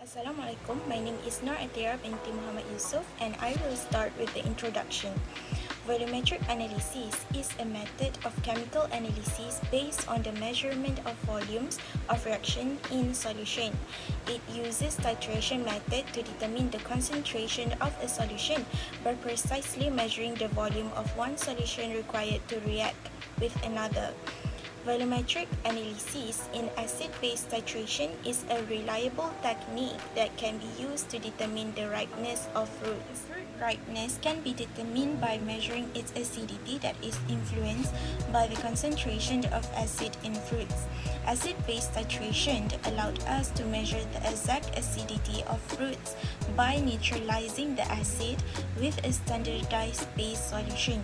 Assalamualaikum, my name is NURLIA binti Muhammad Yusuf and I will start with the introduction. Volumetric analysis is a method of chemical analysis based on the measurement of volumes of reaction in solution. It uses titration method to determine the concentration of a solution by precisely measuring the volume of one solution required to react with another. Volumetric analysis in acid-base titration is a reliable technique that can be used to determine the ripeness of fruits. Fruit ripeness can be determined by measuring its acidity that is influenced by the concentration of acid in fruits. Acid-base titration allowed us to measure the exact acidity of fruits by neutralizing the acid with a standardized base solution.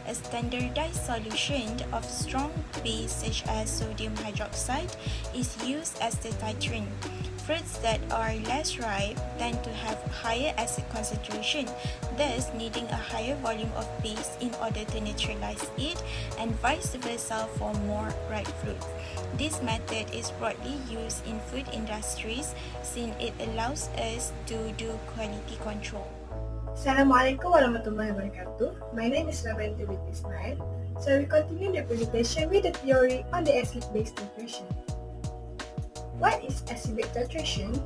A standardized solution of strong base such as sodium hydroxide is used as the titrant. Fruits that are less ripe tend to have higher acid concentration, thus needing a higher volume of base in order to neutralize it, and vice versa for more ripe fruits. This method is broadly used in food industries since it allows us to do quality control. Assalamualaikum warahmatullahi wabarakatuh. My name is Binti Ismail. So we continue the presentation with the theory on the acid-base titration. What is acid-base titration?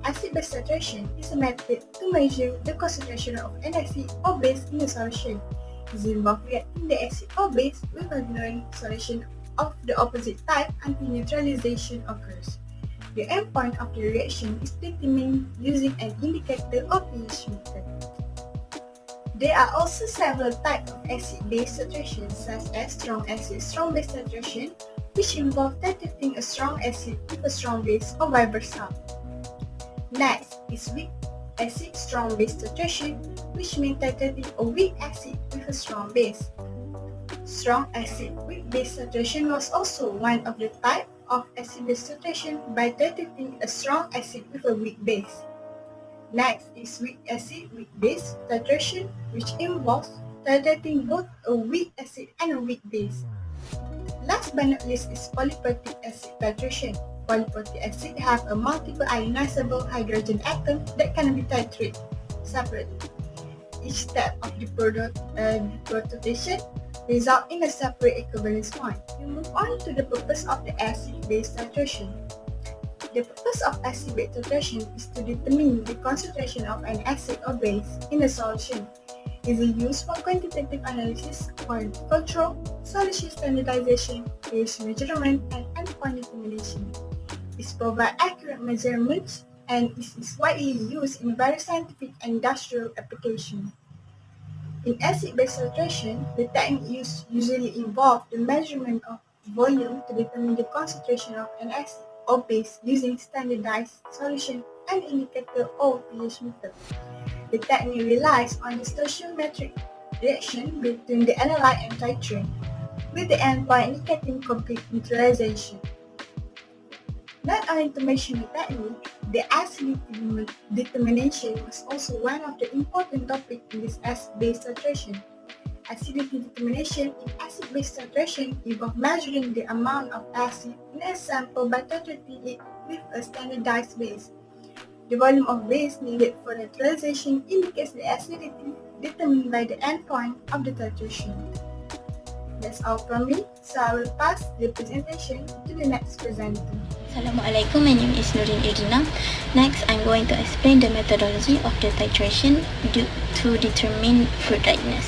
Acid-base titration is a method to measure the concentration of an acid or base in a solution. It involves reacting the acid or base with a known solution of the opposite type until neutralization occurs. The endpoint of the reaction is determined using an indicator or pH meter. There are also several types of acid-base titration, such as strong acid, strong base titration, which involve titrating a strong acid with a strong base or vice versa. Next is weak acid, strong base titration, which means titrating a weak acid with a strong base. Strong acid, weak base titration was also one of the types of acid-base titration by titrating a strong acid with a weak base. Next is weak acid, weak base titration, which involves titrating both a weak acid and a weak base. Last but not least is polyprotic acid titration. Polyprotic acid have a multiple ionizable hydrogen atom that can be titrated separately. Each step of the prototation results in a separate equivalence point. We move on to the purpose of the acid-base titration. The purpose of acid-base titration is to determine the concentration of an acid or base in a solution. It is used for quantitative analysis, quality control, solution standardization, pH measurement, and endpoint determination. It provides accurate measurements and is widely used in various scientific and industrial applications. In acid-base titration, the technique usually involves the measurement of volume to determine the concentration of an acid or base using standardized solution and indicator or pH meter. The technique relies on the stoichiometric reaction between the analyte and titrant, with the endpoint indicating complete neutralization. Not only to measure the technique, the acidity determination was also one of the important topics in this acid-base titration. Acidity determination in acid-base titration involves measuring the amount of acid in a sample by titrating it with a standardized base. The volume of base needed for neutralization indicates the acidity determined by the endpoint of the titration. That's all from me, so I will pass the presentation to the next presenter. Assalamualaikum, my name is NURLIA. Next, I'm going to explain the methodology of the titration to determine fruit ripeness.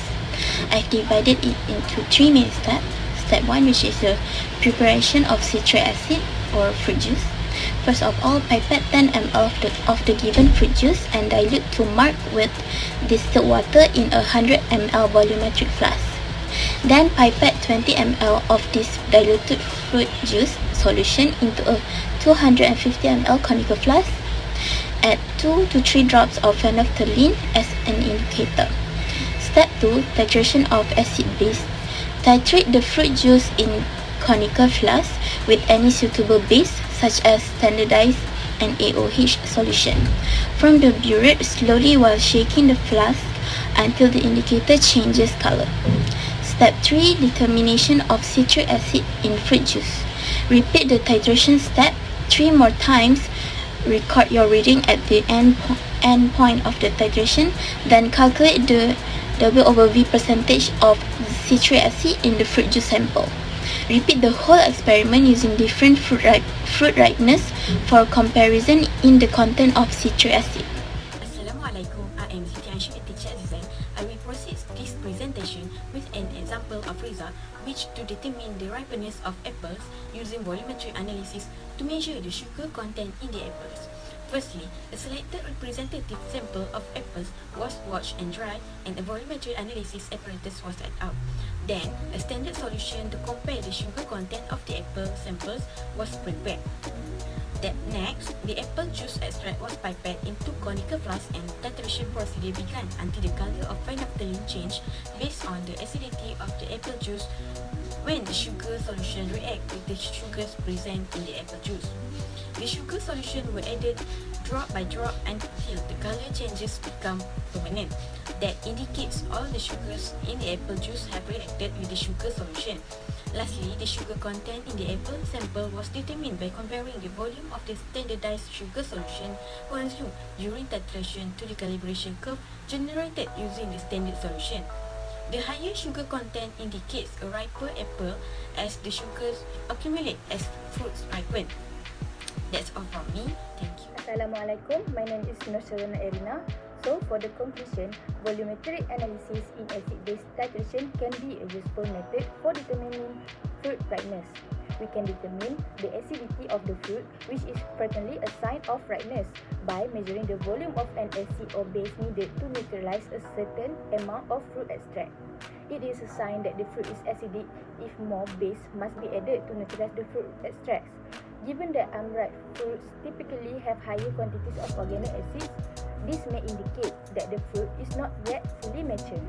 I've divided it into three main steps. Step 1, which is the preparation of citric acid or fruit juice. First of all, pipette 10 ml of the given fruit juice and dilute to mark with distilled water in a 100 ml volumetric flask. Then pipette 20 ml of this diluted fruit juice solution into a 250 ml conical flask. Add 2 to 3 drops of phenolphthalein as an indicator. Step 2, titration of acid base. Titrate the fruit juice in conical flask with any suitable base such as standardized and AOH solution. From the burette slowly while shaking the flask until the indicator changes color. Step 3, determination of citric acid in fruit juice. Repeat the titration step 3 more times record your reading at the end point of the titration, then calculate the W/V percentage of citric acid in the fruit juice sample. Repeat the whole experiment using different fruit ripeness for comparison in the content of citric acid. Assalamualaikum, I am SITI teacher assistant. I will proceed this presentation with an example of result which to determine the ripeness of apples using volumetric analysis to measure the sugar content in the apples. Firstly, a selected representative sample of apples was washed and dried and a volumetric analysis apparatus was set up. Then, a standard solution to compare the sugar content of the apple samples was prepared. Next, the apple juice extract was pipetted into conical flask and titration procedure began until the color of phenolphthalein changed based on the acidity of the apple juice when the sugar solution reacts with the sugars present in the apple juice. The sugar solution were added drop by drop until the color changes become permanent. That indicates all the sugars in the apple juice have reacted with the sugar solution. Lastly, the sugar content in the apple sample was determined by comparing the volume of the standardized sugar solution consumed during titration to the calibration curve generated using the standard solution. The higher sugar content indicates a riper apple as the sugars accumulate as fruits ripen. That's all from me. Thank you. Assalamualaikum, my name is NURLIA. So, for the conclusion, volumetric analysis in acid-base titration can be a useful method for determining fruit ripeness. We can determine the acidity of the fruit, which is frequently a sign of ripeness, by measuring the volume of an acid or base needed to neutralize a certain amount of fruit extract. It is a sign that the fruit is acidic if more base must be added to neutralize the fruit extracts. Given that unripe fruits typically have higher quantities of organic acids, this may indicate that the fruit is not yet fully mature.